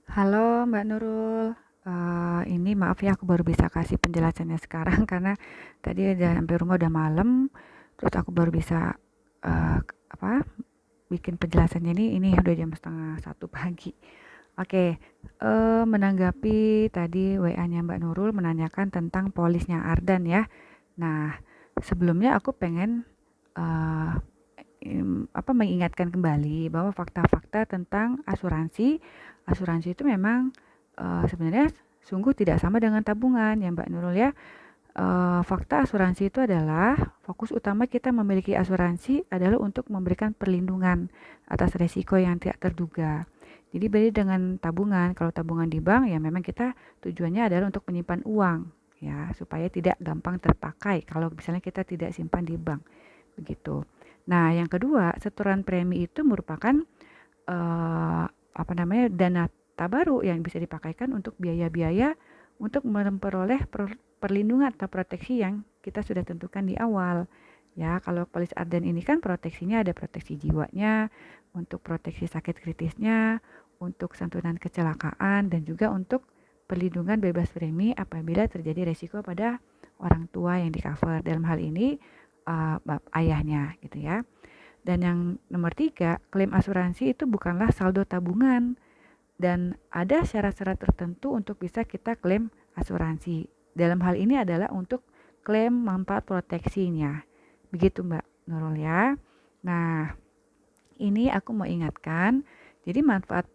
Halo Mbak Nurul. Ini maaf ya aku baru bisa kasih penjelasannya sekarang karena tadi udah sampai rumah udah malam, terus aku baru bisa eee, apa, bikin penjelasannya ini udah jam setengah satu pagi. Oke, menanggapi tadi WA-nya Mbak Nurul menanyakan tentang polisnya Ardan ya. Nah, sebelumnya aku pengen, eee, mengingatkan kembali bahwa fakta-fakta tentang asuransi, asuransi itu memang, sebenarnya sungguh tidak sama dengan tabungan ya Mbak Nurul ya. Fakta asuransi itu adalah fokus utama kita memiliki asuransi adalah untuk memberikan perlindungan atas resiko yang tidak terduga. Jadi beda dengan tabungan. Kalau tabungan di bank ya memang kita tujuannya adalah untuk menyimpan uang ya supaya tidak gampang terpakai kalau misalnya kita tidak simpan di bank begitu. Nah, yang kedua, setoran premi itu merupakan dana tabaru yang bisa dipakaikan untuk biaya-biaya untuk memperoleh perlindungan atau proteksi yang kita sudah tentukan di awal. Ya, kalau polis Ardan ini kan proteksinya ada proteksi jiwanya, untuk proteksi sakit kritisnya, untuk santunan kecelakaan, dan juga untuk perlindungan bebas premi apabila terjadi resiko pada orang tua yang di cover. Dalam hal ini ayahnya gitu ya. Dan yang nomor tiga, klaim asuransi itu bukanlah saldo tabungan dan ada syarat-syarat tertentu untuk bisa kita klaim asuransi. Dalam hal ini adalah untuk klaim manfaat proteksinya. Begitu Mbak Nurul ya. Nah, ini aku mau ingatkan, jadi manfaat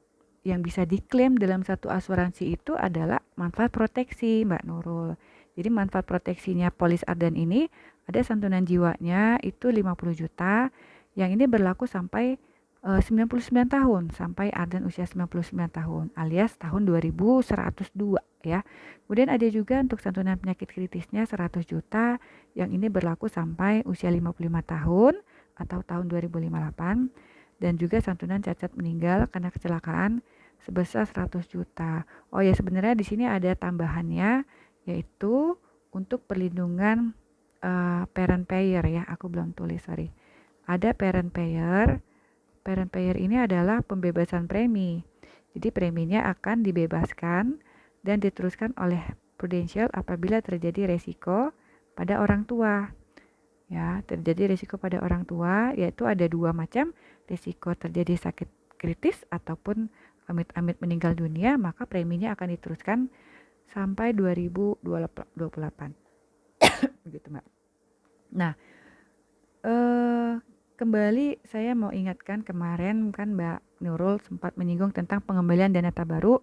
yang bisa diklaim dalam satu asuransi itu adalah manfaat proteksi Mbak Nurul. Jadi manfaat proteksinya polis Ardan ini ada santunan jiwanya itu 50 juta, yang ini berlaku sampai 99 tahun, sampai Ardan usia 99 tahun alias tahun 2102 ya. Kemudian ada juga untuk santunan penyakit kritisnya 100 juta, yang ini berlaku sampai usia 55 tahun atau tahun 2058, dan juga santunan cacat meninggal karena kecelakaan sebesar 100 juta. Oh ya, sebenarnya di sini ada tambahannya yaitu untuk perlindungan parent payer ya. Aku belum tulis, sorry. Ada parent payer. Parent payer ini adalah pembebasan premi. Jadi preminya akan dibebaskan dan diteruskan oleh Prudential apabila terjadi resiko pada orang tua. Ya, terjadi risiko pada orang tua yaitu ada dua macam, risiko terjadi sakit kritis ataupun amit-amit meninggal dunia, maka preminya akan diteruskan sampai 2028. Begitu, Mbak. Nah, eh kembali saya mau ingatkan kemarin kan Mbak Nurul sempat menyinggung tentang pengembalian dana tabaru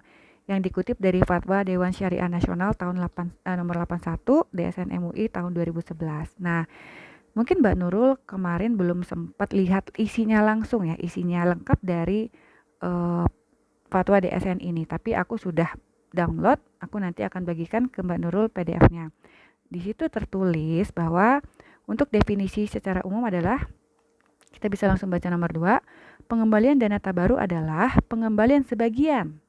yang dikutip dari Fatwa Dewan Syariah Nasional tahun nomor 81 DSN MUI tahun 2011. Nah, mungkin Mbak Nurul kemarin belum sempat lihat isinya langsung ya, isinya lengkap dari eh, fatwa DSN ini, tapi aku sudah download, aku nanti akan bagikan ke Mbak Nurul PDF-nya. Di situ tertulis bahwa untuk definisi secara umum adalah, kita bisa langsung baca nomor 2, pengembalian dana tabaru adalah pengembalian sebagian.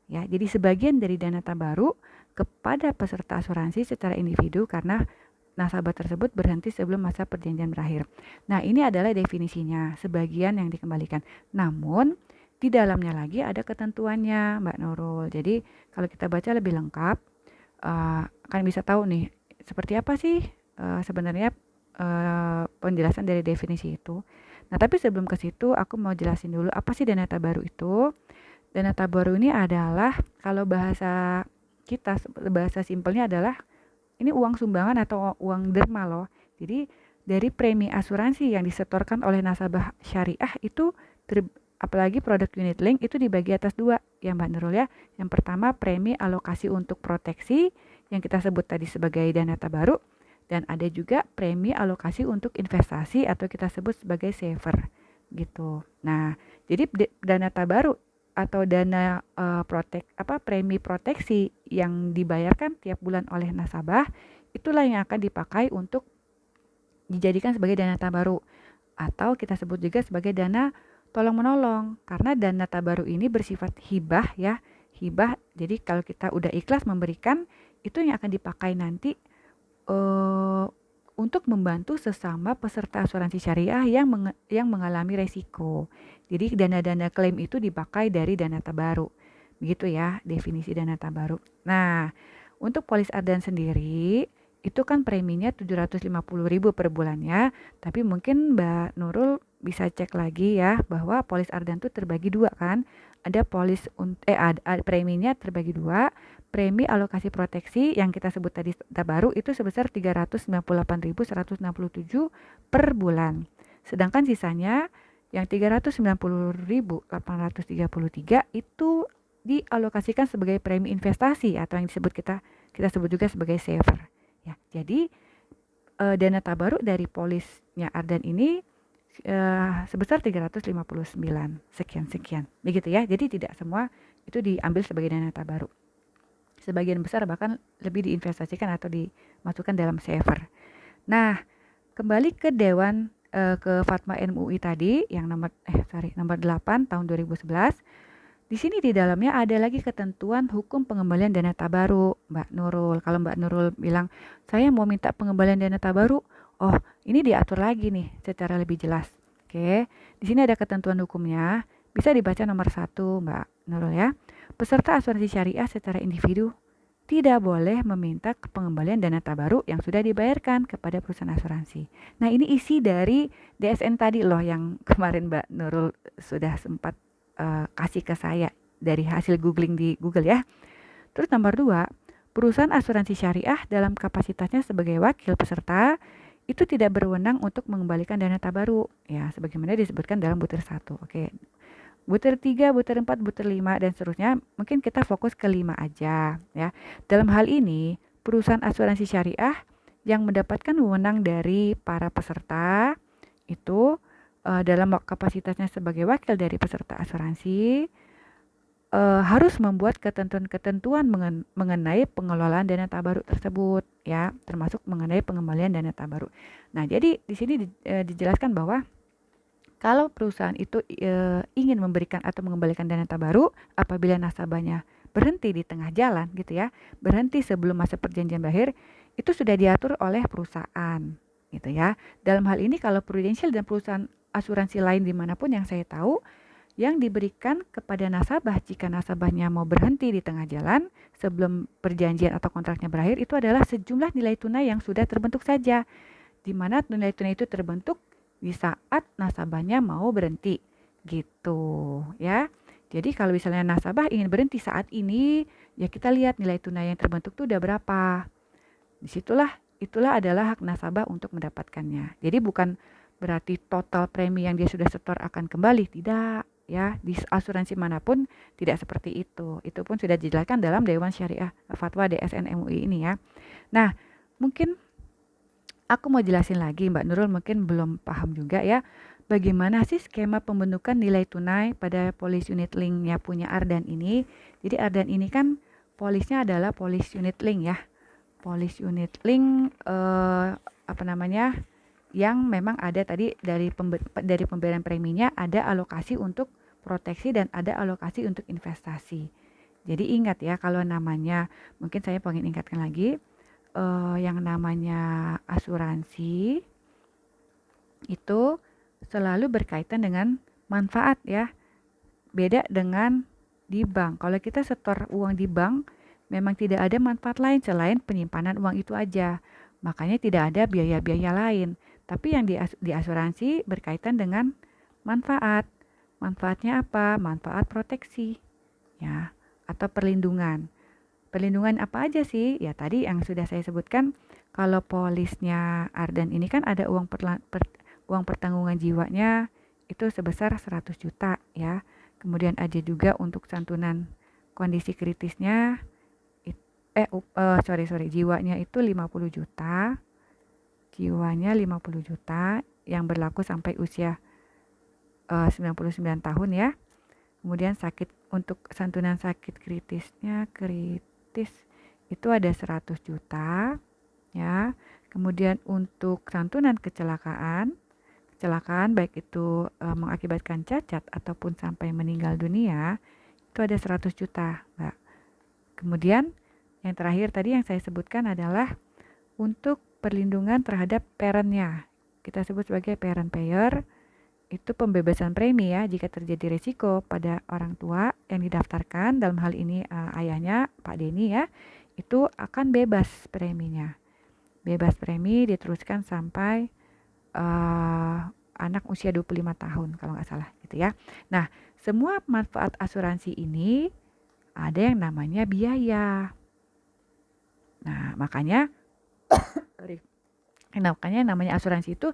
Ya, jadi sebagian dari dana tabaru kepada peserta asuransi secara individu karena nasabah tersebut berhenti sebelum masa perjanjian berakhir. Nah, ini adalah definisinya, sebagian yang dikembalikan. Namun, di dalamnya lagi ada ketentuannya, Mbak Nurul. Jadi, kalau kita baca lebih lengkap, akan bisa tahu nih, seperti apa sih sebenarnya penjelasan dari definisi itu. Nah, tapi sebelum ke situ, aku mau jelasin dulu apa sih dana tabaru itu. Dana tabaru ini adalah, kalau bahasa kita, bahasa simpelnya adalah ini uang sumbangan atau uang derma loh. Jadi dari premi asuransi yang disetorkan oleh nasabah syariah itu apalagi produk unit link itu dibagi atas dua ya Mbak Nurul ya. Yang pertama premi alokasi untuk proteksi yang kita sebut tadi sebagai dana tabaru, dan ada juga premi alokasi untuk investasi atau kita sebut sebagai saver gitu. Nah, jadi dana tabaru atau dana premi proteksi yang dibayarkan tiap bulan oleh nasabah itulah yang akan dipakai untuk dijadikan sebagai dana tabaru atau kita sebut juga sebagai dana tolong menolong, karena dana tabaru ini bersifat hibah ya. Hibah, jadi kalau kita udah ikhlas memberikan, itu yang akan dipakai nanti eh, untuk membantu sesama peserta asuransi syariah yang mengalami resiko. Jadi dana-dana klaim itu dipakai dari dana tabaru. Begitu ya definisi dana tabaruk. Nah, untuk polis Ardan sendiri itu kan preminya 750.000 per bulannya, tapi mungkin Mbak Nurul bisa cek lagi ya bahwa polis Ardan tuh terbagi dua kan. Ada preminya terbagi dua, premi alokasi proteksi yang kita sebut tadi tabaruk itu sebesar 398.167 per bulan. Sedangkan sisanya yang 390.833 itu dialokasikan sebagai premi investasi atau yang kita sebut juga sebagai saver. Ya, jadi dana tabaruk dari polisnya Ardan ini sebesar 359 sekian. Begitu ya. Jadi tidak semua itu diambil sebagai dana tabaruk. Sebagian besar bahkan lebih diinvestasikan atau dimasukkan dalam saver. Nah, kembali ke ke Fatma MUI tadi yang nomor 8 tahun 2011. Di sini di dalamnya ada lagi ketentuan hukum pengembalian dana tabaruk, Mbak Nurul. Kalau Mbak Nurul bilang, saya mau minta pengembalian dana tabaruk, oh ini diatur lagi nih secara lebih jelas. Oke, di sini ada ketentuan hukumnya, bisa dibaca nomor 1, Mbak Nurul ya. Peserta asuransi syariah secara individu tidak boleh meminta pengembalian dana tabaruk yang sudah dibayarkan kepada perusahaan asuransi. Nah ini isi dari DSN tadi loh yang kemarin Mbak Nurul sudah sempat kasih ke saya dari hasil googling di Google ya. Terus nomor 2, perusahaan asuransi syariah dalam kapasitasnya sebagai wakil peserta itu tidak berwenang untuk mengembalikan dana tabaruk ya sebagaimana disebutkan dalam butir 1. Oke. Butir 3, butir 4, butir 5 dan seterusnya. Mungkin kita fokus ke 5 aja ya. Dalam hal ini, perusahaan asuransi syariah yang mendapatkan wewenang dari para peserta itu dalam kapasitasnya sebagai wakil dari peserta asuransi harus membuat ketentuan-ketentuan mengenai pengelolaan dana tabaruk tersebut ya, termasuk mengenai pengembalian dana tabaruk. Nah, jadi di sini dijelaskan bahwa kalau perusahaan itu ingin memberikan atau mengembalikan dana tabaruk apabila nasabahnya berhenti di tengah jalan gitu ya, berhenti sebelum masa perjanjian berakhir, itu sudah diatur oleh perusahaan gitu ya. Dalam hal ini kalau Prudential dan perusahaan asuransi lain dimanapun yang saya tahu, yang diberikan kepada nasabah jika nasabahnya mau berhenti di tengah jalan sebelum perjanjian atau kontraknya berakhir itu adalah sejumlah nilai tunai yang sudah terbentuk saja, di mana nilai tunai itu terbentuk di saat nasabahnya mau berhenti gitu ya. Jadi kalau misalnya nasabah ingin berhenti saat ini, ya kita lihat nilai tunai yang terbentuk itu udah berapa. Itulah adalah hak nasabah untuk mendapatkannya. Jadi bukan berarti total premi yang dia sudah setor akan kembali, tidak ya. Di asuransi manapun tidak seperti itu. Itu pun sudah dijelaskan dalam Dewan Syariah Fatwa DSN MUI ini ya. Nah, mungkin aku mau jelasin lagi Mbak Nurul mungkin belum paham juga ya. Bagaimana sih skema pembentukan nilai tunai pada polis unit link-nya punya Ardan ini? Jadi Ardan ini kan polisnya adalah polis unit link ya. Polis unit link yang memang ada tadi dari pemberian preminya ada alokasi untuk proteksi dan ada alokasi untuk investasi. Jadi ingat ya kalau namanya, mungkin saya pengen ingatkan lagi, yang namanya asuransi itu selalu berkaitan dengan manfaat ya. Beda dengan di bank. Kalau kita setor uang di bank, memang tidak ada manfaat lain selain penyimpanan uang itu aja. Makanya tidak ada biaya-biaya lain. Tapi yang di asuransi berkaitan dengan manfaat. Manfaatnya apa? Manfaat proteksi ya atau perlindungan. Perlindungan apa aja sih? Ya tadi yang sudah saya sebutkan, kalau polisnya Ardan ini kan ada uang pertanggungan jiwanya itu sebesar 100 juta ya. Kemudian ada juga untuk santunan kondisi kritisnya jiwanya itu 50 juta. Jiwanya 50 juta yang berlaku sampai usia 99 tahun ya. Kemudian untuk santunan sakit kritis itu ada 100 juta ya. Kemudian untuk santunan kecelakaan baik itu mengakibatkan cacat ataupun sampai meninggal dunia itu ada 100 juta, Mbak. Kemudian yang terakhir tadi yang saya sebutkan adalah untuk perlindungan terhadap parent-nya. Kita sebut sebagai parent payer itu pembebasan premi ya jika terjadi risiko pada orang tua yang didaftarkan, dalam hal ini ayahnya Pak Denny ya, itu akan bebas preminya. Bebas premi diteruskan sampai anak usia 25 tahun kalau nggak salah gitu ya. Nah, semua manfaat asuransi ini ada yang namanya biaya. Nah, makanya sorry. Nah, makanya namanya asuransi itu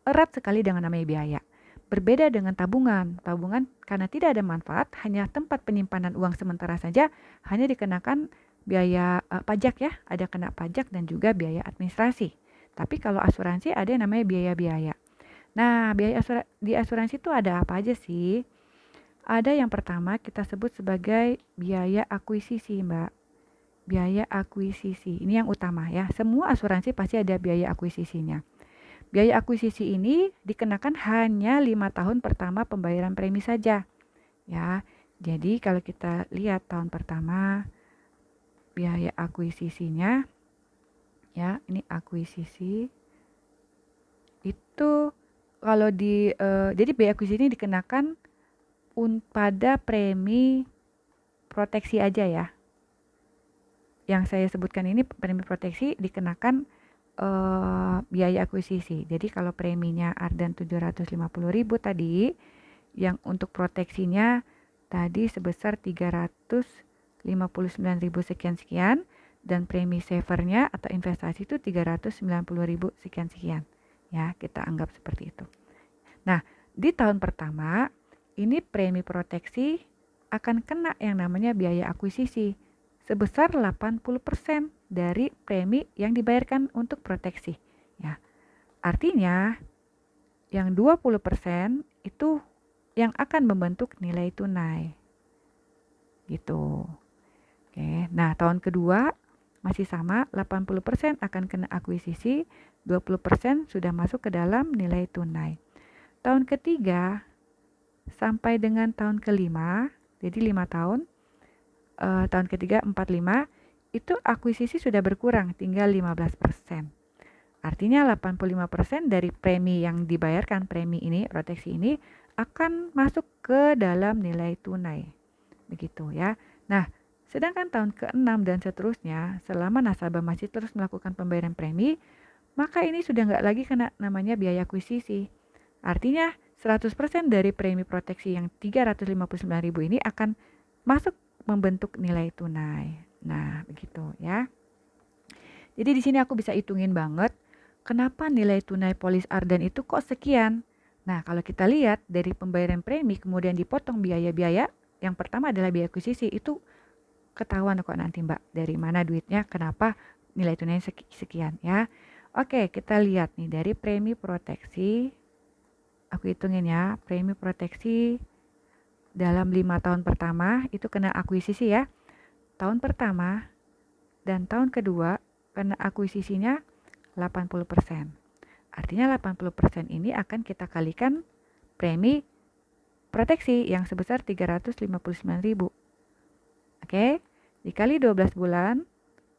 erat sekali dengan namanya biaya. Berbeda dengan tabungan. Tabungan karena tidak ada manfaat, hanya tempat penyimpanan uang sementara saja, hanya dikenakan biaya pajak ya, ada kena pajak dan juga biaya administrasi. Tapi kalau asuransi ada yang namanya biaya-biaya. Nah, di asuransi itu ada apa aja sih? Ada yang pertama kita sebut sebagai biaya akuisisi, Mbak. Biaya akuisisi. Ini yang utama ya. Semua asuransi pasti ada biaya akuisisinya. Biaya akuisisi ini dikenakan hanya 5 tahun pertama pembayaran premi saja. Ya. Jadi kalau kita lihat tahun pertama biaya akuisisinya ya, ini akuisisi itu kalau jadi biaya akuisisi ini dikenakan pada premi proteksi aja ya. Yang saya sebutkan ini premi proteksi dikenakan biaya akuisisi. Jadi kalau preminya Ardan 750.000 tadi, yang untuk proteksinya tadi sebesar 359.000 sekian-sekian, dan premi savernya atau investasi itu 390.000 sekian-sekian. Ya, kita anggap seperti itu. Nah, di tahun pertama ini premi proteksi akan kena yang namanya biaya akuisisi sebesar 80% dari premi yang dibayarkan untuk proteksi. Ya. Artinya yang 20% itu yang akan membentuk nilai tunai. Gitu. Oke. Nah, tahun kedua masih sama, 80% akan kena akuisisi, 20% sudah masuk ke dalam nilai tunai. Tahun ketiga sampai dengan tahun kelima, jadi 5 tahun, tahun ketiga 45, itu akuisisi sudah berkurang, tinggal 15%. Artinya 85% dari premi yang dibayarkan, premi ini, proteksi ini, akan masuk ke dalam nilai tunai. Begitu ya. Nah, sedangkan tahun ke-6 dan seterusnya, selama nasabah masih terus melakukan pembayaran premi, maka ini sudah nggak lagi kena namanya biaya akuisisi. Artinya 100% dari premi proteksi yang 359.000 ini akan masuk membentuk nilai tunai. Nah, begitu ya. Jadi di sini aku bisa hitungin banget kenapa nilai tunai polis Ardan itu kok sekian. Nah, kalau kita lihat dari pembayaran premi kemudian dipotong biaya-biaya, yang pertama adalah biaya akuisisi, itu ketahuan kok nanti Mbak dari mana duitnya, kenapa nilai tunai sekian ya. Oke, kita lihat nih dari premi proteksi. Aku hitungin ya, premi proteksi dalam 5 tahun pertama itu kena akuisisi ya. Tahun pertama dan tahun kedua kena akuisisinya 80%. Artinya 80% ini akan kita kalikan premi proteksi yang sebesar 359.000. Oke, dikali 12 bulan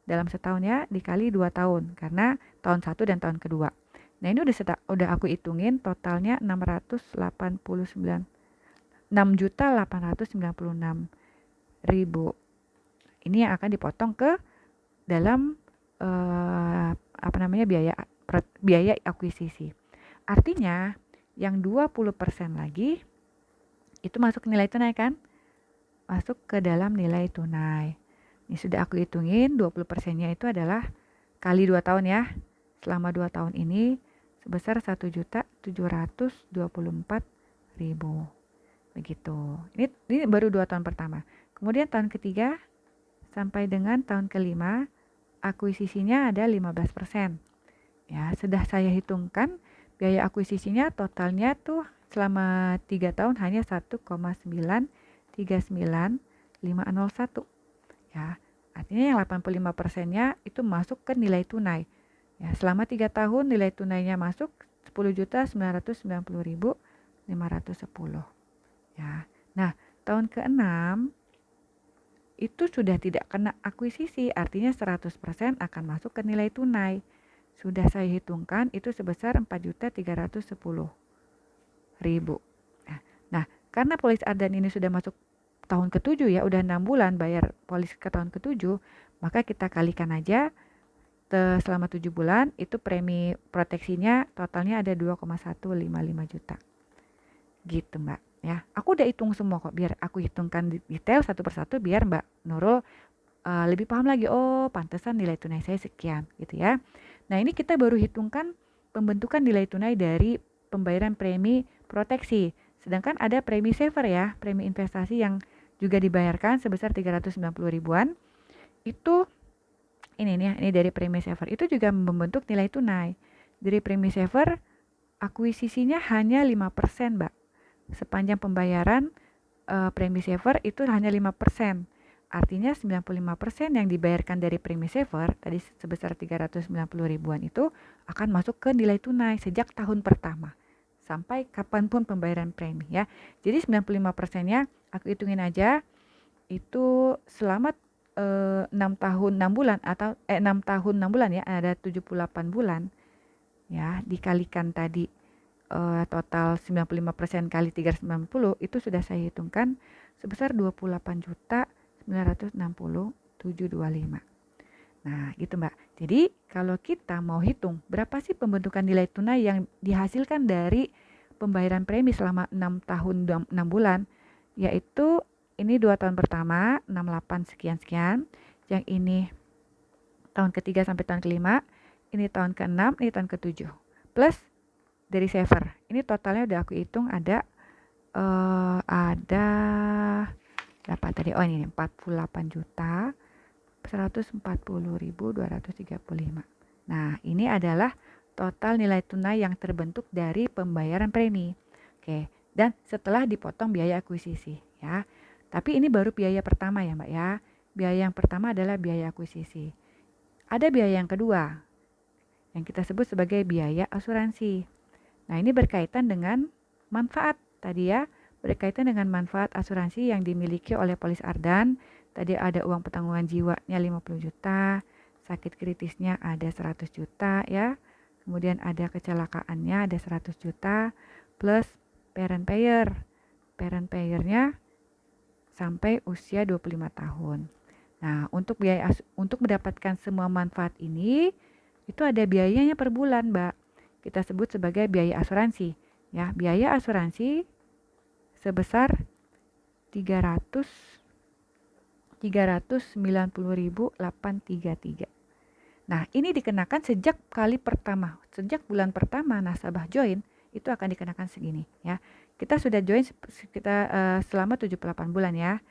dalam setahun ya, dikali 2 tahun karena tahun 1 dan tahun kedua. Nah, ini udah aku hitungin totalnya 6.896.000. Ini yang akan dipotong ke dalam biaya akuisisi. Artinya yang 20% lagi itu masuk nilai tunai kan? Masuk ke dalam nilai tunai. Ini sudah aku hitungin 20%-nya itu adalah kali 2 tahun ya. Selama 2 tahun ini sebesar 1.724.000. Begitu. Ini baru 2 tahun pertama. Kemudian tahun ketiga sampai dengan tahun kelima akuisisinya ada 15%. Ya, sudah saya hitungkan biaya akuisisinya totalnya tuh selama 3 tahun hanya 1,939501. Ya, artinya yang 85%-nya itu masuk ke nilai tunai. Ya, selama 3 tahun nilai tunainya masuk 10.990.510. Ya. Nah, tahun ke-6 itu sudah tidak kena akuisisi, artinya 100% akan masuk ke nilai tunai. Sudah saya hitungkan itu sebesar 4.310.000. Nah, karena polis Ardan ini sudah masuk tahun ke-7 ya, udah 6 bulan bayar polis ke tahun ke-7, maka kita kalikan aja selama 7 bulan itu premi proteksinya totalnya ada 2,155 juta. Gitu Mbak ya. Aku udah hitung semua kok, biar aku hitungkan detail satu persatu biar Mbak Nurul lebih paham lagi. Oh, pantesan nilai tunai saya sekian gitu ya. Nah, ini kita baru hitungkan pembentukan nilai tunai dari pembayaran premi proteksi. Sedangkan ada premi saver ya, premi investasi yang juga dibayarkan sebesar 390 ribuan. Itu ini nih, ini dari premi saver. Itu juga membentuk nilai tunai. Dari premi saver akuisisinya hanya 5%, Mbak. Sepanjang pembayaran premi saver itu hanya 5%. Artinya 95% yang dibayarkan dari premi saver tadi sebesar 390 ribuan itu akan masuk ke nilai tunai sejak tahun pertama sampai kapanpun pembayaran premi ya. Jadi 95%-nya aku hitungin aja itu selama 6 tahun 6 bulan atau 6 tahun 6 bulan ya, ada 78 bulan ya, dikalikan tadi total 95% kali 390 itu sudah saya hitungkan sebesar 28.960.725. Nah, gitu Mbak. Jadi, kalau kita mau hitung berapa sih pembentukan nilai tunai yang dihasilkan dari pembayaran premi selama 6 tahun 6 bulan, yaitu ini 2 tahun pertama 68 sekian-sekian, yang ini tahun ketiga sampai tahun kelima, ini tahun ke-6, ini tahun ke-7. Plus dari saver. Ini totalnya udah aku hitung ada berapa tadi? Oh ini 48 juta 140.235. Nah, ini adalah total nilai tunai yang terbentuk dari pembayaran premi. Oke, dan setelah dipotong biaya akuisisi ya. Tapi ini baru biaya pertama ya, Mbak ya. Biaya yang pertama adalah biaya akuisisi. Ada biaya yang kedua yang kita sebut sebagai biaya asuransi. Nah, ini berkaitan dengan manfaat tadi ya, berkaitan dengan manfaat asuransi yang dimiliki oleh polis Ardan. Tadi ada uang pertanggungan jiwanya 50 juta, sakit kritisnya ada 100 juta ya. Kemudian ada kecelakaannya ada 100 juta plus parent payer. Parent payernya sampai usia 25 tahun. Nah, untuk mendapatkan semua manfaat ini itu ada biayanya per bulan, Mbak. Kita sebut sebagai biaya asuransi. Ya, biaya asuransi sebesar 390.833. Nah, ini dikenakan sejak kali pertama, sejak bulan pertama nasabah join itu akan dikenakan segini ya. Kita sudah join selama 78 bulan ya.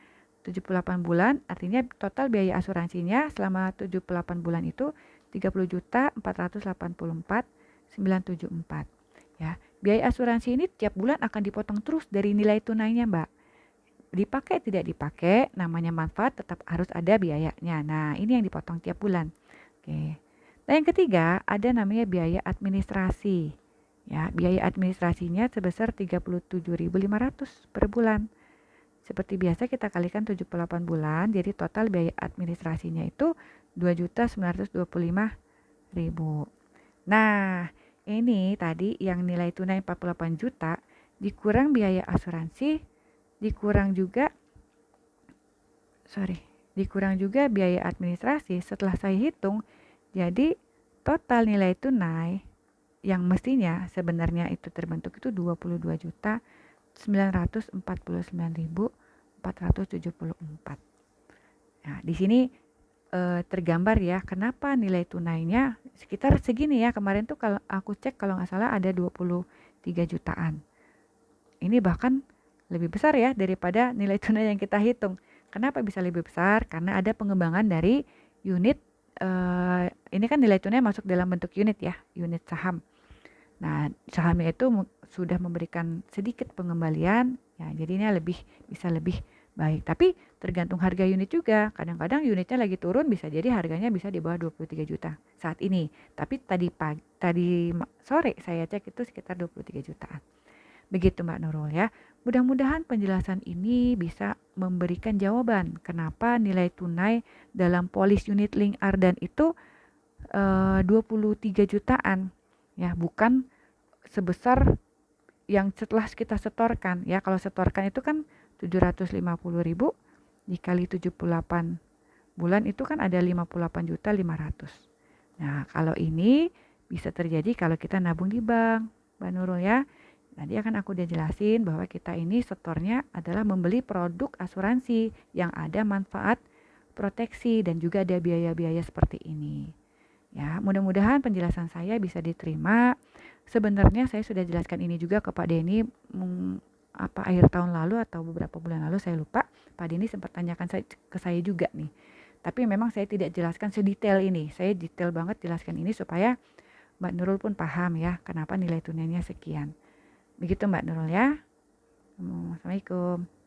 78 bulan artinya total biaya asuransinya selama 78 bulan itu 30.484.974 ya. Biaya asuransi ini tiap bulan akan dipotong terus dari nilai tunainya, Mbak. Dipakai tidak dipakai, namanya manfaat tetap harus ada biayanya. Nah, ini yang dipotong tiap bulan. Oke. Nah, yang ketiga ada namanya biaya administrasi. Ya, biaya administrasinya sebesar 37.500 per bulan. Seperti biasa kita kalikan 78 bulan, jadi total biaya administrasinya itu 2.925.000. Nah, ini tadi yang nilai tunai 48 juta dikurang biaya asuransi, dikurang juga biaya administrasi. Setelah saya hitung, jadi total nilai tunai yang mestinya sebenarnya itu terbentuk itu 22.949.474. Nah, di sini tergambar ya kenapa nilai tunainya sekitar segini ya. Kemarin tuh kalau aku cek kalau nggak salah ada 23 jutaan. Ini bahkan lebih besar ya daripada nilai tunai yang kita hitung. Kenapa bisa lebih besar? Karena ada pengembangan dari unit. Ini kan nilai tunai masuk dalam bentuk unit ya, unit saham. Nah, sahamnya itu sudah memberikan sedikit pengembalian, ya jadinya bisa lebih baik. Tapi tergantung harga unit juga. Kadang-kadang unitnya lagi turun, bisa jadi harganya bisa di bawah 23 juta saat ini. Tapi tadi sore saya cek itu sekitar 23 jutaan. Begitu Mbak Nurul ya. Mudah-mudahan penjelasan ini bisa memberikan jawaban kenapa nilai tunai dalam polis unit link Ardan itu 23 jutaan. Ya, bukan sebesar yang setelah kita setorkan ya, kalau setorkan itu kan 750.000 dikali 78 bulan itu kan ada 58.500.000. Nah, kalau ini bisa terjadi kalau kita nabung di bank, Mbak Nurul ya. Nanti akan aku udah jelasin bahwa kita ini setornya adalah membeli produk asuransi yang ada manfaat proteksi dan juga ada biaya-biaya seperti ini. Ya, mudah-mudahan penjelasan saya bisa diterima. Sebenarnya saya sudah jelaskan ini juga ke Pak Denny akhir tahun lalu atau beberapa bulan lalu saya lupa. Pak Denny sempat tanyakan ke saya juga nih. Tapi memang saya tidak jelaskan sedetail ini. Saya detail banget jelaskan ini supaya Mbak Nurul pun paham ya kenapa nilai tunainya sekian. Begitu Mbak Nurul ya. Assalamualaikum.